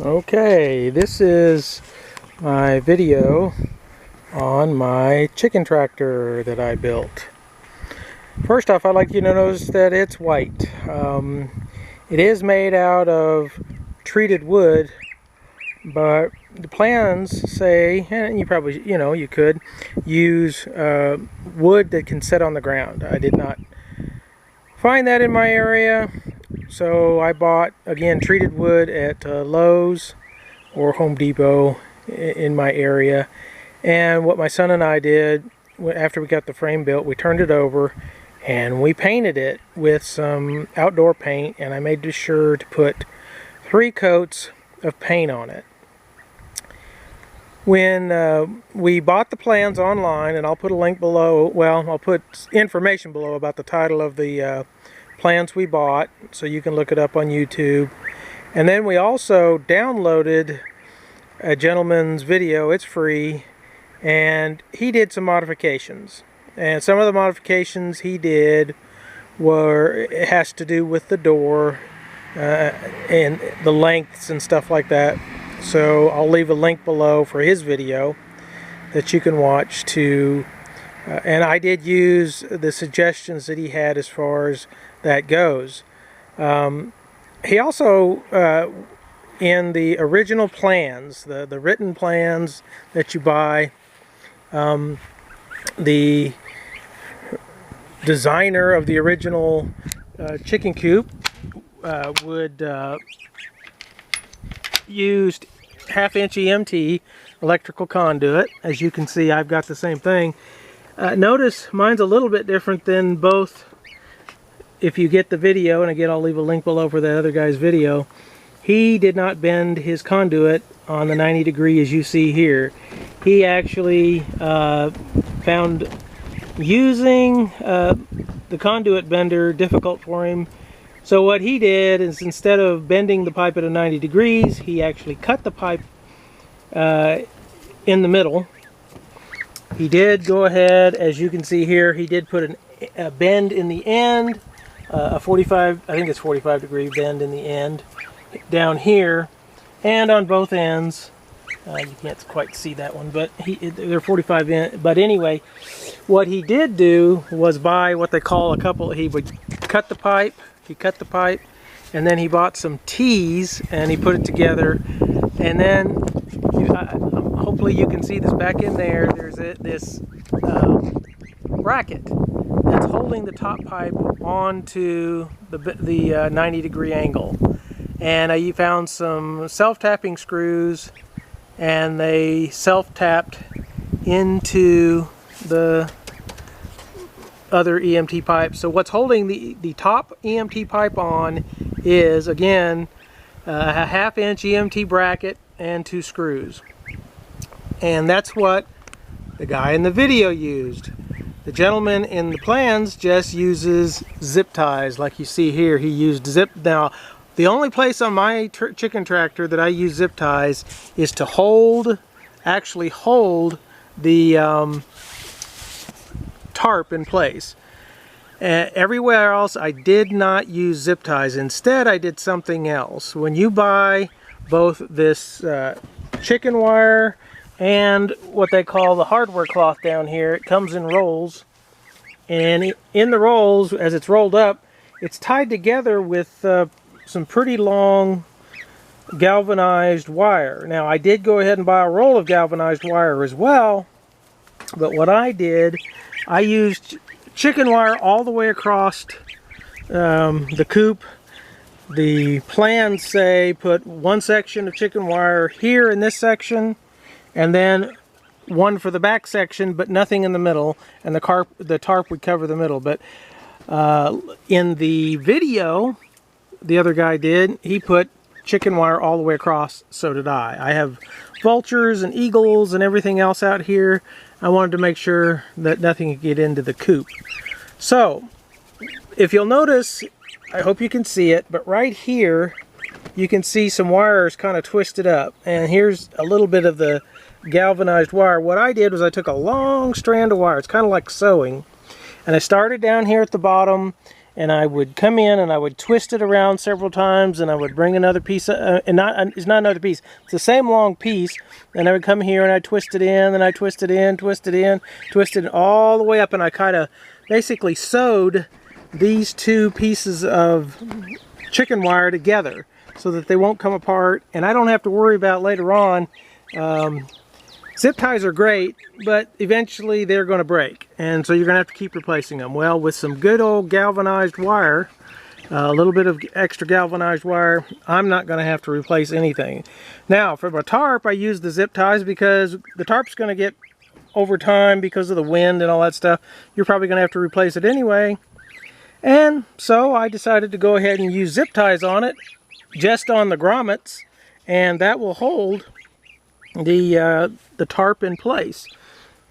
Okay, this is my video on my chicken tractor that I built. First off, I'd like you to notice that it's white. It is made out of treated wood, but the plans say, and you probably, you could use wood that can sit on the ground. I did not find that in my area, so I bought, again, treated wood at Lowe's or Home Depot in my area. And what my son and I did, after we got the frame built, we turned it over and we painted it with some outdoor paint, and I made sure to put 3 coats of paint on it. When we bought the plans online, and I'll put a link below, well, I'll put information below about the title of the plans we bought, so you can look it up on YouTube. And then we also downloaded a gentleman's video. It's free, and he did some modifications. And some of the modifications he did it has to do with the door and the lengths and stuff like that. So I'll leave a link below for his video that you can watch too. And I did use the suggestions that he had as far as that goes. He also, in the original plans, the written plans that you buy, the designer of the original chicken coop would used 1/2 inch EMT electrical conduit. As you can see, I've got the same thing. Notice mine's a little bit different than both. If you get the video, and again I'll leave a link below for that other guy's video, he did not bend his conduit on the 90 degree as you see here. He actually found using the conduit bender difficult for him. So what he did is, instead of bending the pipe at a 90 degrees, he actually cut the pipe in the middle. He did go ahead, as you can see here, he did put a bend in the end, a 45, I think it's 45 degree bend in the end, down here, and on both ends. You can't quite see that one, but they're 45 in. But anyway, what he did do was buy what they call he would cut the pipe. He cut the pipe, and then he bought some T's, and he put it together. And then, hopefully you can see this back in there. There's this bracket that's holding the top pipe onto the 90 degree angle. And you found some self-tapping screws, and they self-tapped into the other EMT pipe. So what's holding the top EMT pipe on is, again, a 1/2 inch EMT bracket and 2 screws. And that's what the guy in the video used. The gentleman in the plans just uses zip ties, like you see here. He used zip. Now, the only place on my chicken tractor that I use zip ties is to actually hold the tarp in place. Everywhere else I did not use zip ties. Instead, I did something else. When you buy both this chicken wire and what they call the hardware cloth down here, it comes in rolls, and in the rolls, as it's rolled up, it's tied together with some pretty long galvanized wire. Now, I did go ahead and buy a roll of galvanized wire as well, but what I did, I used chicken wire all the way across the coop. The plans say put one section of chicken wire here in this section, and then one for the back section, but nothing in the middle, and the tarp would cover the middle. But in the video, the other guy did, he put chicken wire all the way across. So did I. I have vultures and eagles and everything else out here. I wanted to make sure that nothing could get into the coop. So, if you'll notice, I hope you can see it, but right here, you can see some wires kind of twisted up. And here's a little bit of the galvanized wire. What I did was I took a long strand of wire. It's kind of like sewing. And I started down here at the bottom, and I would come in and I would twist it around several times, and I would bring another piece, it's not another piece, it's the same long piece, and I would come here and I twist it in, and I twist it in, twist it in, twist it all the way up, and I kind of basically sewed these two pieces of chicken wire together so that they won't come apart, and I don't have to worry about later on. Zip ties are great, but eventually they're going to break, and so you're going to have to keep replacing them. Well, with some good old galvanized wire, a little bit of extra galvanized wire, I'm not going to have to replace anything. Now, for my tarp, I use the zip ties because the tarp's going to get, over time, because of the wind and all that stuff, you're probably going to have to replace it anyway. And so I decided to go ahead and use zip ties on it, just on the grommets, and that will hold the tarp in place.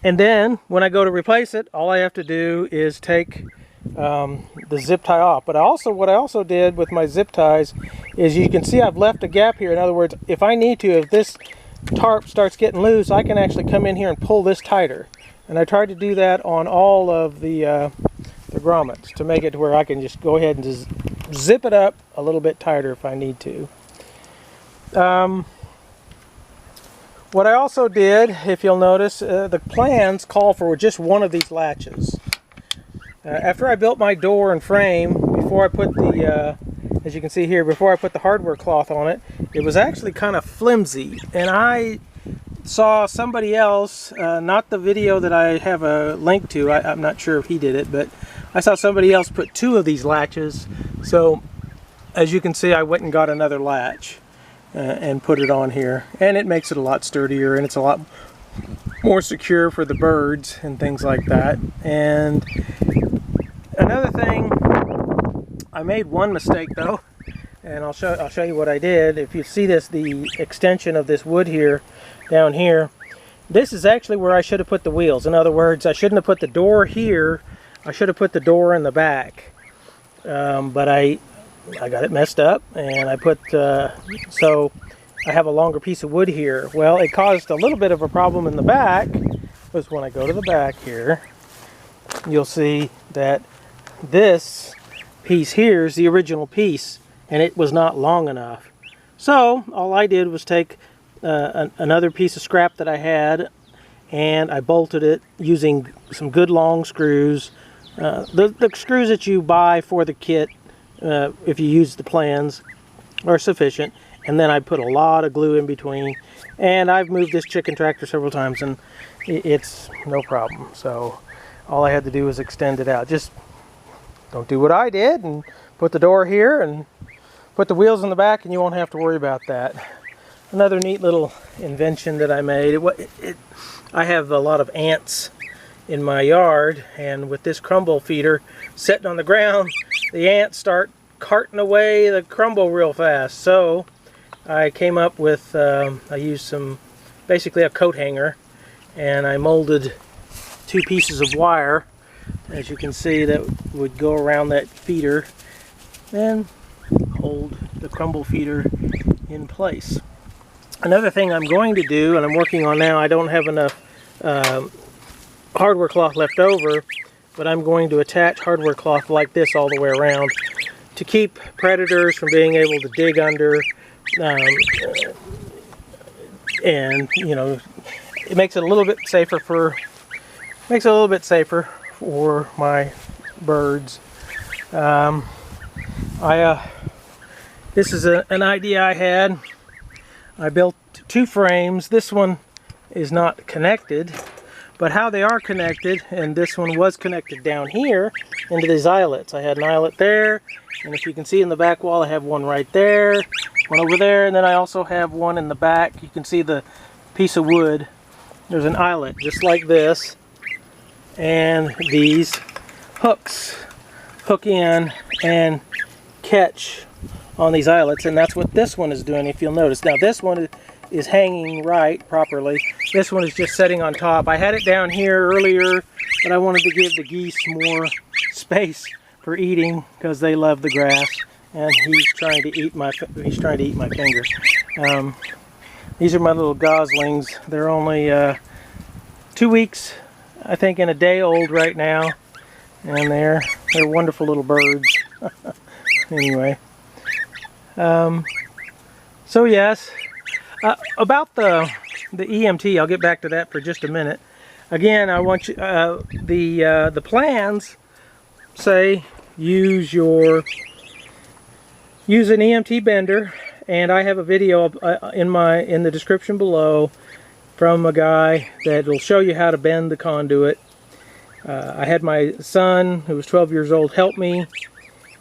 And then when I go to replace it, all I have to do is take the zip tie off. But what I also did with my zip ties is, you can see I've left a gap here. In other words, if I need to, if this tarp starts getting loose, I can actually come in here and pull this tighter. And I tried to do that on all of the grommets to make it to where I can just go ahead and just zip it up a little bit tighter if I need to. What I also did, if you'll notice, the plans call for just one of these latches. After I built my door and frame, before I put the, as you can see here, before I put the hardware cloth on it, it was actually kind of flimsy. And I saw somebody else, not the video that I have a link to, I'm not sure if he did it, but I saw somebody else put two of these latches. So, as you can see, I went and got another latch. And put it on here, and it makes it a lot sturdier, and it's a lot more secure for the birds and things like that. And another thing, I made one mistake though, and I'll show you what I did. If you see this, the extension of this wood here, down here, this is actually where I should have put the wheels. In other words, I shouldn't have put the door here. I should have put the door in the back, but I got it messed up, and I put, so I have a longer piece of wood here. Well, it caused a little bit of a problem in the back, because when I go to the back here, you'll see that this piece here is the original piece, and it was not long enough. So all I did was take another piece of scrap that I had, and I bolted it using some good long screws. The screws that you buy for the kit, if you use the plans, are sufficient. And then I put a lot of glue in between, and I've moved this chicken tractor several times, and it's no problem. So all I had to do was extend it out. Just don't do what I did and put the door here and put the wheels in the back, and you won't have to worry about that. Another neat little invention that I made. I have a lot of ants in my yard, and with this crumble feeder sitting on the ground, the ants start carting away the crumble real fast. So I came up with, I used basically a coat hanger, and I molded two pieces of wire, as you can see, that would go around that feeder and hold the crumble feeder in place. Another thing I'm going to do, and I'm working on now, I don't have enough hardware cloth left over, but I'm going to attach hardware cloth like this all the way around to keep predators from being able to dig under, and you know, it makes it a little bit safer for my birds. This is an idea I had. I built two frames. This one is not connected, but how they are connected, and this one was connected down here into these eyelets. I had an eyelet there, and if you can see in the back wall, I have one right there, one over there, and then I also have one in the back. You can see the piece of wood. There's an eyelet just like this, and these hooks hook in and catch on these eyelets, and that's what this one is doing, if you'll notice. Now this one is hanging right properly. This one is just sitting on top. I had it down here earlier, but I wanted to give the geese more space for eating because they love the grass, and he's trying to eat my fingers. These are my little goslings. They're only 2 weeks, I think, and a day old right now, and they're They're wonderful little birds. Anyway, so yes, about the EMT, I'll get back to that for just a minute. Again, I want you, the plans say use an EMT bender, and I have a video in the description below from a guy that will show you how to bend the conduit. I had my son, who was 12 years old, help me,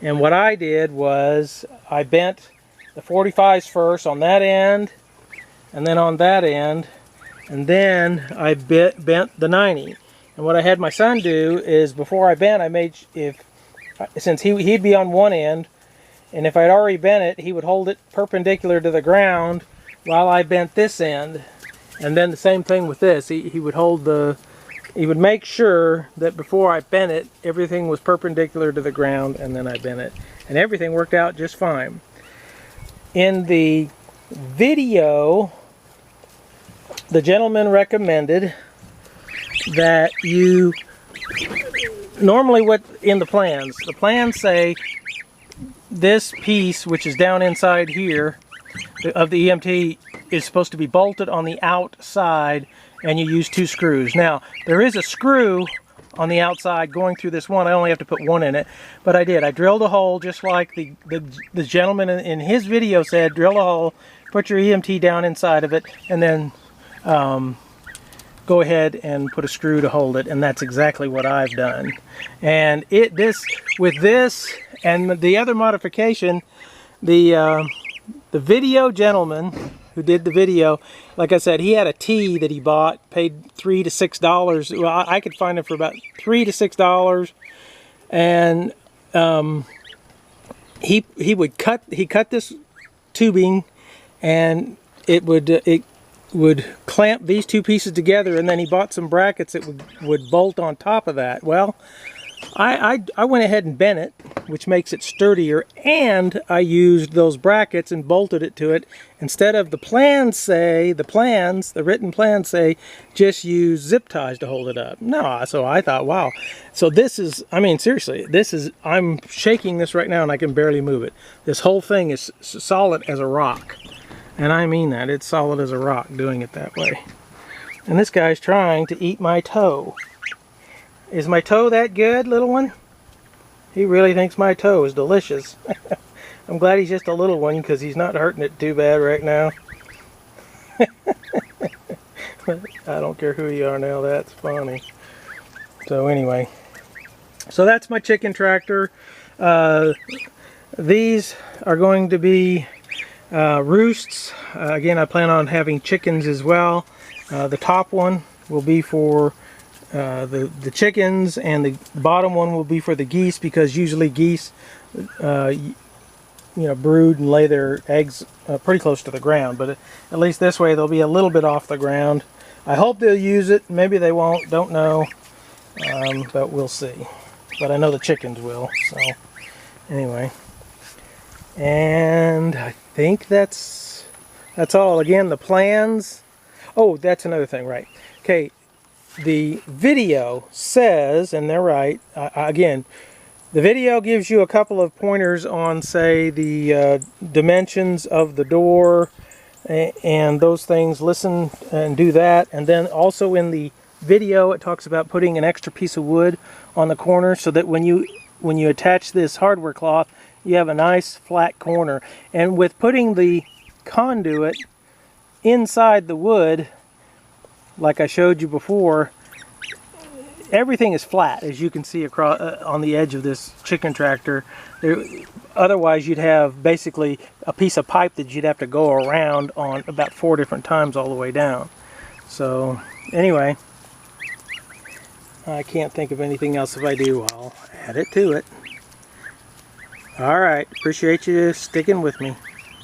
and what I did was I bent the 45s first on that end, and then on that end, and then I bent the 90. And what I had my son do is, before I bent, I made, since he'd be on one end, and if I'd already bent it, he would hold it perpendicular to the ground while I bent this end. And then the same thing with this. He would hold he would make sure that before I bent it, everything was perpendicular to the ground, and then I bent it. And everything worked out just fine. In the video, the gentleman recommended that you, normally what in the plans say this piece, which is down inside here of the EMT, is supposed to be bolted on the outside, and you use 2 screws. Now, there is a screw on the outside going through this one. I only have to put 1 in it, but I did. I drilled a hole just like the gentleman in his video said. Drill a hole, put your EMT down inside of it, and then go ahead and put a screw to hold it, and that's exactly what I've done. And with this and the other modification, the video gentleman who did the video, like I said, he had a tee that he bought, paid $3 to $6. Well, I could find it for about $3 to $6, and he cut this tubing, and it would clamp these 2 pieces together, and then he bought some brackets that would bolt on top of that. Well, I went ahead and bent it, which makes it sturdier, and I used those brackets and bolted it to it. Instead of the written plans say, just use zip ties to hold it up. No, so I thought, wow. So this is, I mean, seriously, I'm shaking this right now and I can barely move it. This whole thing is solid as a rock. And I mean that, it's solid as a rock doing it that way. And this guy's trying to eat my toe. Is my toe that good, little one? He really thinks my toe is delicious. I'm glad he's just a little one, because he's not hurting it too bad right now. I don't care who you are now, that's funny. So anyway, so that's my chicken tractor. These are going to be roosts. Again, I plan on having chickens as well. The top one will be for the chickens, and the bottom one will be for the geese, because usually geese brood and lay their eggs pretty close to the ground, but at least this way they'll be a little bit off the ground. I hope they'll use it, maybe they won't, don't know, but we'll see. But I know the chickens will. So anyway, and I think that's all. Again, the plans, oh, that's another thing, right? Okay, the video says, and they're right, again, the video gives you a couple of pointers on, say, the dimensions of the door and those things. Listen and do that. And then also in the video it talks about putting an extra piece of wood on the corner, so that when you attach this hardware cloth, you have a nice flat corner. And with putting the conduit inside the wood, like I showed you before, everything is flat, as you can see across on the edge of this chicken tractor. Otherwise, you'd have basically a piece of pipe that you'd have to go around on about 4 different times all the way down. So anyway, I can't think of anything else. If I do, I'll add it to it. All right, appreciate you sticking with me.